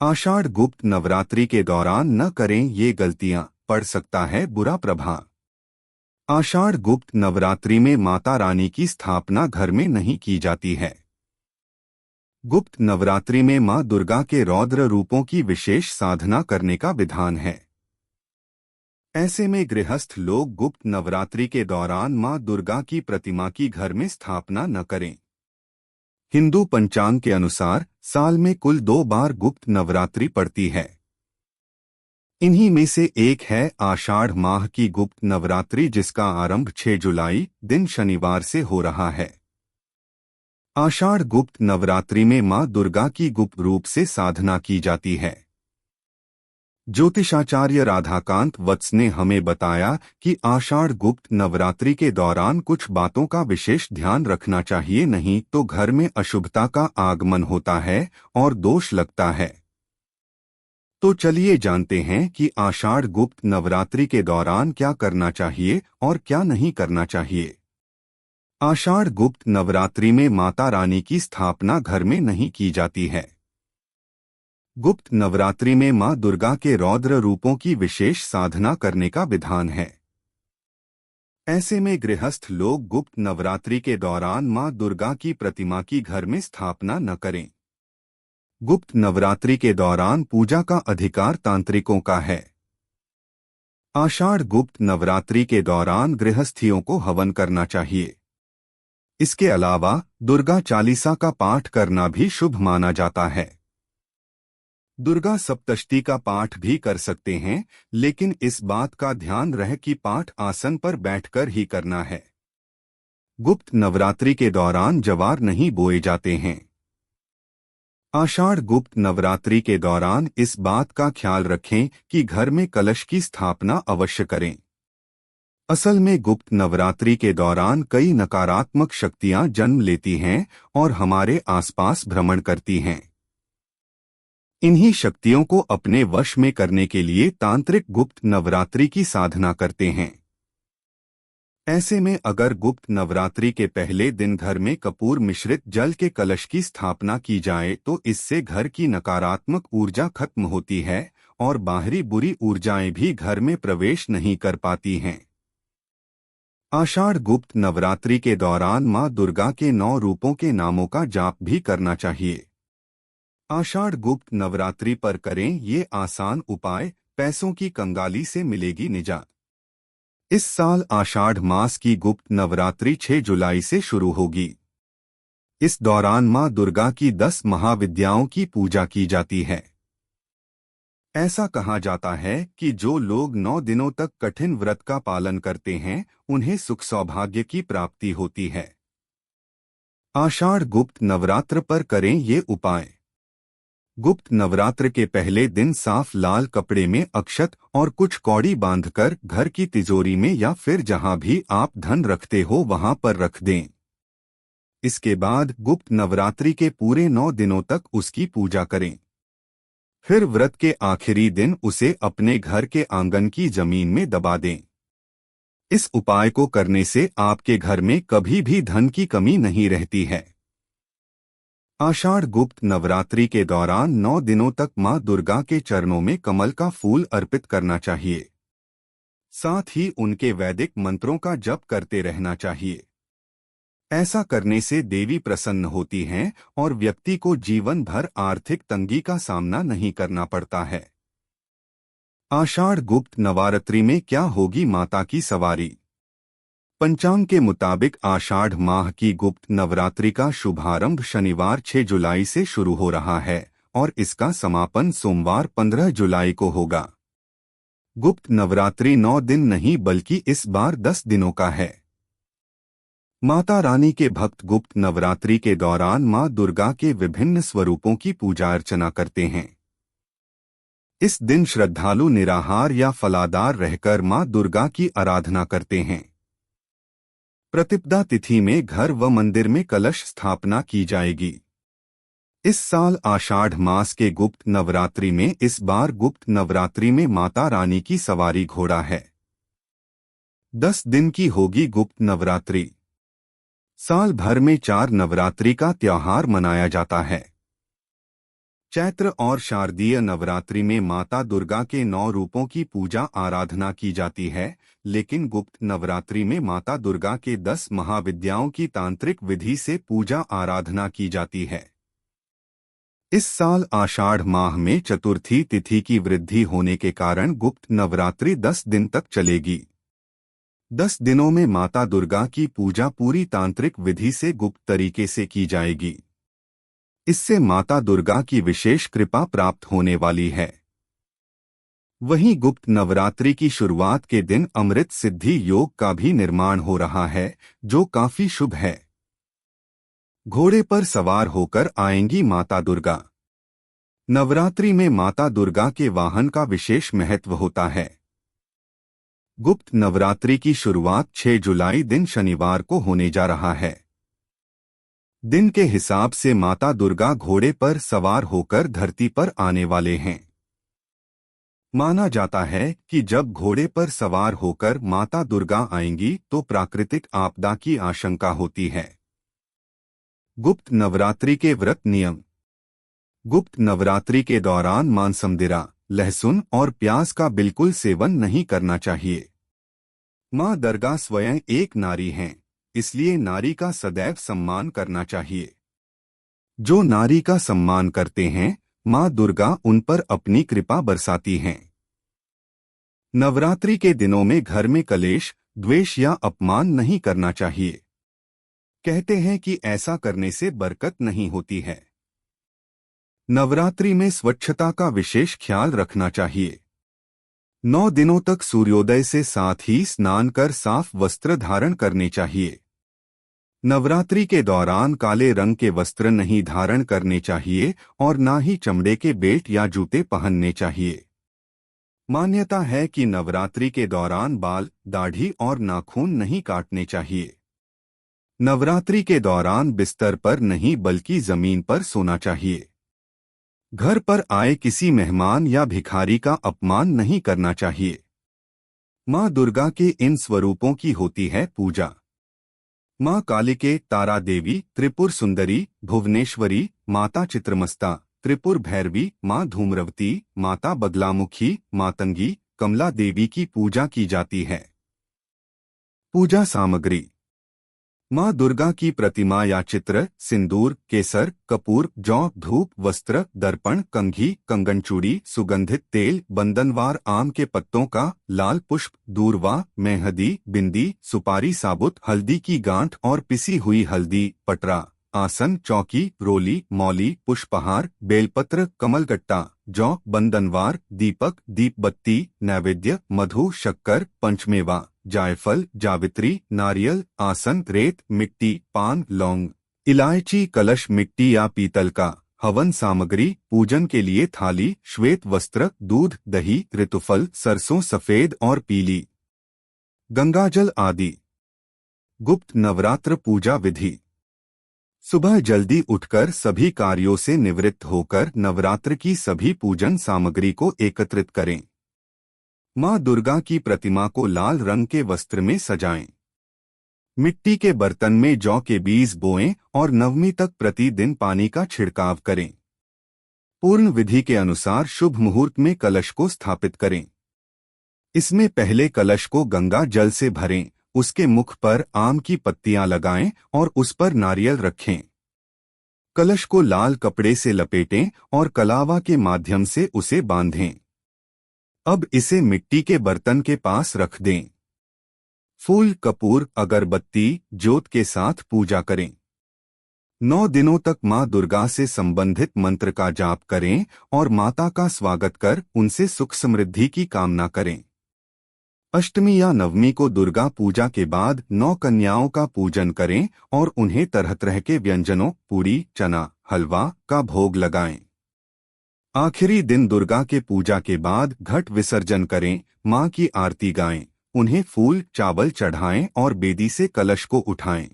आषाढ़ गुप्त नवरात्रि के दौरान न करें ये गलतियां, पड़ सकता है बुरा प्रभाव। आषाढ़ गुप्त नवरात्रि में माता रानी की स्थापना घर में नहीं की जाती है। गुप्त नवरात्रि में मां दुर्गा के रौद्र रूपों की विशेष साधना करने का विधान है। ऐसे में गृहस्थ लोग गुप्त नवरात्रि के दौरान मां दुर्गा की प्रतिमा की घर में स्थापना न करें। हिंदू पंचांग के अनुसार साल में कुल 2 बार गुप्त नवरात्रि पड़ती है। इन्हीं में से एक है आषाढ़ माह की गुप्त नवरात्रि, जिसका आरंभ 6 जुलाई दिन शनिवार से हो रहा है। आषाढ़ गुप्त नवरात्रि में मां दुर्गा की गुप्त रूप से साधना की जाती है। ज्योतिषाचार्य राधाकांत वत्स ने हमें बताया कि आषाढ़ गुप्त नवरात्रि के दौरान कुछ बातों का विशेष ध्यान रखना चाहिए, नहीं तो घर में अशुभता का आगमन होता है और दोष लगता है। तो चलिए जानते हैं कि आषाढ़ गुप्त नवरात्रि के दौरान क्या करना चाहिए और क्या नहीं करना चाहिए। आषाढ़ गुप्त नवरात्रि में माता रानी की स्थापना घर में नहीं की जाती है। गुप्त नवरात्रि में मां दुर्गा के रौद्र रूपों की विशेष साधना करने का विधान है। ऐसे में गृहस्थ लोग गुप्त नवरात्रि के दौरान मां दुर्गा की प्रतिमा की घर में स्थापना न करें। गुप्त नवरात्रि के दौरान पूजा का अधिकार तांत्रिकों का है। आषाढ़ गुप्त नवरात्रि के दौरान गृहस्थियों को हवन करना चाहिए। इसके अलावा दुर्गा चालीसा का पाठ करना भी शुभ माना जाता है। दुर्गा सप्तशती का पाठ भी कर सकते हैं, लेकिन इस बात का ध्यान रहे कि पाठ आसन पर बैठकर ही करना है। गुप्त नवरात्रि के दौरान जवार नहीं बोए जाते हैं। आषाढ़ गुप्त नवरात्रि के दौरान इस बात का ख्याल रखें कि घर में कलश की स्थापना अवश्य करें। असल में गुप्त नवरात्रि के दौरान कई नकारात्मक शक्तियां जन्म लेती हैं और हमारे आसपास भ्रमण करती हैं। इन्हीं शक्तियों को अपने वश में करने के लिए तांत्रिक गुप्त नवरात्रि की साधना करते हैं। ऐसे में अगर गुप्त नवरात्रि के पहले दिन घर में कपूर मिश्रित जल के कलश की स्थापना की जाए तो इससे घर की नकारात्मक ऊर्जा खत्म होती है और बाहरी बुरी ऊर्जाएं भी घर में प्रवेश नहीं कर पाती हैं। आषाढ़ गुप्त नवरात्रि के दौरान मां दुर्गा के 9 रूपों के नामों का जाप भी करना चाहिए। आषाढ़ गुप्त नवरात्रि पर करें ये आसान उपाय, पैसों की कंगाली से मिलेगी निजात। इस साल आषाढ़ मास की गुप्त नवरात्रि 6 जुलाई से शुरू होगी। इस दौरान मां दुर्गा की 10 महाविद्याओं की पूजा की जाती है। ऐसा कहा जाता है कि जो लोग 9 दिनों तक कठिन व्रत का पालन करते हैं, उन्हें सुख सौभाग्य की प्राप्ति होती है। आषाढ़ गुप्त नवरात्र पर करें ये उपाय। गुप्त नवरात्र के पहले दिन साफ लाल कपड़े में अक्षत और कुछ कौड़ी बांधकर घर की तिजोरी में या फिर जहां भी आप धन रखते हो वहां पर रख दें। इसके बाद गुप्त नवरात्रि के पूरे 9 दिनों तक उसकी पूजा करें। फिर व्रत के आखिरी दिन उसे अपने घर के आंगन की जमीन में दबा दें। इस उपाय को करने से आपके घर में कभी भी धन की कमी नहीं रहती है। आषाढ़ गुप्त नवरात्रि के दौरान 9 दिनों तक मां दुर्गा के चरणों में कमल का फूल अर्पित करना चाहिए। साथ ही उनके वैदिक मंत्रों का जप करते रहना चाहिए। ऐसा करने से देवी प्रसन्न होती हैं और व्यक्ति को जीवन भर आर्थिक तंगी का सामना नहीं करना पड़ता है। आषाढ़ गुप्त नवरात्रि में क्या होगी माता की सवारी। पंचांग के मुताबिक आषाढ़ माह की गुप्त नवरात्रि का शुभारंभ शनिवार 6 जुलाई से शुरू हो रहा है और इसका समापन सोमवार 15 जुलाई को होगा। गुप्त नवरात्रि 9 दिन नहीं बल्कि इस बार 10 दिनों का है। माता रानी के भक्त गुप्त नवरात्रि के दौरान मां दुर्गा के विभिन्न स्वरूपों की पूजा अर्चना करते हैं। इस दिन श्रद्धालु निराहार या फलादार रहकर मां दुर्गा की आराधना करते हैं। प्रतिपदा तिथि में घर व मंदिर में कलश स्थापना की जाएगी। इस साल आषाढ़ मास के गुप्त नवरात्रि में इस बार गुप्त नवरात्रि में माता रानी की सवारी घोड़ा है। 10 दिन की होगी गुप्त नवरात्रि। साल भर में 4 नवरात्रि का त्योहार मनाया जाता है। चैत्र और शारदीय नवरात्रि में माता दुर्गा के 9 रूपों की पूजा आराधना की जाती है, लेकिन गुप्त नवरात्रि में माता दुर्गा के 10 महाविद्याओं की तांत्रिक विधि से पूजा आराधना की जाती है। इस साल आषाढ़ माह में चतुर्थी तिथि की वृद्धि होने के कारण गुप्त नवरात्रि 10 दिन तक चलेगी। 10 दिनों में माता दुर्गा की पूजा पूरी तांत्रिक विधि से गुप्त तरीके से की जाएगी। इससे माता दुर्गा की विशेष कृपा प्राप्त होने वाली है। वहीं गुप्त नवरात्रि की शुरुआत के दिन अमृत सिद्धि योग का भी निर्माण हो रहा है, जो काफी शुभ है। घोड़े पर सवार होकर आएंगी माता दुर्गा। नवरात्रि में माता दुर्गा के वाहन का विशेष महत्व होता है। गुप्त नवरात्रि की शुरुआत 6 जुलाई दिन शनिवार को होने जा रहा है। दिन के हिसाब से माता दुर्गा घोड़े पर सवार होकर धरती पर आने वाले हैं। माना जाता है कि जब घोड़े पर सवार होकर माता दुर्गा आएंगी तो प्राकृतिक आपदा की आशंका होती है। गुप्त नवरात्रि के व्रत नियम। गुप्त नवरात्रि के दौरान मांसमदिरा, लहसुन और प्याज का बिल्कुल सेवन नहीं करना चाहिए। मां दुर्गा स्वयं एक नारी हैं, इसलिए नारी का सदैव सम्मान करना चाहिए। जो नारी का सम्मान करते हैं, मां दुर्गा उन पर अपनी कृपा बरसाती हैं। नवरात्रि के दिनों में घर में कलेश, द्वेष या अपमान नहीं करना चाहिए। कहते हैं कि ऐसा करने से बरकत नहीं होती है। नवरात्रि में स्वच्छता का विशेष ख्याल रखना चाहिए। 9 दिनों तक सूर्योदय से साथ ही स्नान कर साफ वस्त्र धारण करने चाहिए। नवरात्रि के दौरान काले रंग के वस्त्र नहीं धारण करने चाहिए और ना ही चमड़े के बेल्ट या जूते पहनने चाहिए। मान्यता है कि नवरात्रि के दौरान बाल, दाढ़ी और नाखून नहीं काटने चाहिए। नवरात्रि के दौरान बिस्तर पर नहीं बल्कि जमीन पर सोना चाहिए। घर पर आए किसी मेहमान या भिखारी का अपमान नहीं करना चाहिए। मां दुर्गा के इन स्वरूपों की होती है पूजा। मां कालिके, तारा देवी, त्रिपुर सुंदरी, भुवनेश्वरी, माता चित्रमस्ता, त्रिपुर भैरवी, मां धूम्रवती, माता बगलामुखी, मातंगी, कमला देवी की पूजा की जाती है। पूजा सामग्री। मां दुर्गा की प्रतिमा या चित्र सिंदूर, केसर, कपूर, जौ, धूप, वस्त्र, दर्पण, कंघी, कंगनचूड़ी, सुगंधित तेल, बंदनवार आम के पत्तों का, लाल पुष्प, दूर्वा, मेहंदी, बिंदी, सुपारी साबुत, हल्दी की गांठ और पिसी हुई हल्दी, पटरा, आसन, चौकी, रोली, मौली, पुष्पहार, बेलपत्र, कमलगट्टा, जौ, बंदनवार, दीपक, दीपबत्ती, नैवेद्य, मधु, शक्कर, पंचमेवा, जायफल, जावित्री, नारियल, आसन, रेत, मिट्टी, पान, लौंग, इलायची, कलश मिट्टी या पीतल का, हवन सामग्री, पूजन के लिए थाली, श्वेत वस्त्र, दूध, दही, ऋतुफल, सरसों सफेद और पीली, गंगाजल आदि। गुप्त नवरात्र पूजा विधि। सुबह जल्दी उठकर सभी कार्यों से निवृत्त होकर नवरात्र की सभी पूजन सामग्री को एकत्रित करें। मां दुर्गा की प्रतिमा को लाल रंग के वस्त्र में सजाएं। मिट्टी के बर्तन में जौ के बीज बोएं और नवमी तक प्रतिदिन पानी का छिड़काव करें। पूर्ण विधि के अनुसार शुभ मुहूर्त में कलश को स्थापित करें। इसमें पहले कलश को गंगा जल से भरें, उसके मुख पर आम की पत्तियां लगाएं और उस पर नारियल रखें। कलश को लाल कपड़े से लपेटें और कलावा के माध्यम से उसे बांधें। अब इसे मिट्टी के बर्तन के पास रख दें। फूल, कपूर, अगरबत्ती, ज्योत के साथ पूजा करें। 9 दिनों तक मां दुर्गा से संबंधित मंत्र का जाप करें और माता का स्वागत कर उनसे सुख समृद्धि की कामना करें। अष्टमी या नवमी को दुर्गा पूजा के बाद 9 कन्याओं का पूजन करें और उन्हें तरह तरह के व्यंजनों, पूड़ी, चना, हलवा का भोग लगाएं। आखिरी दिन दुर्गा के पूजा के बाद घट विसर्जन करें, मां की आरती गाएं, उन्हें फूल, चावल चढ़ाएं और बेदी से कलश को उठाएं।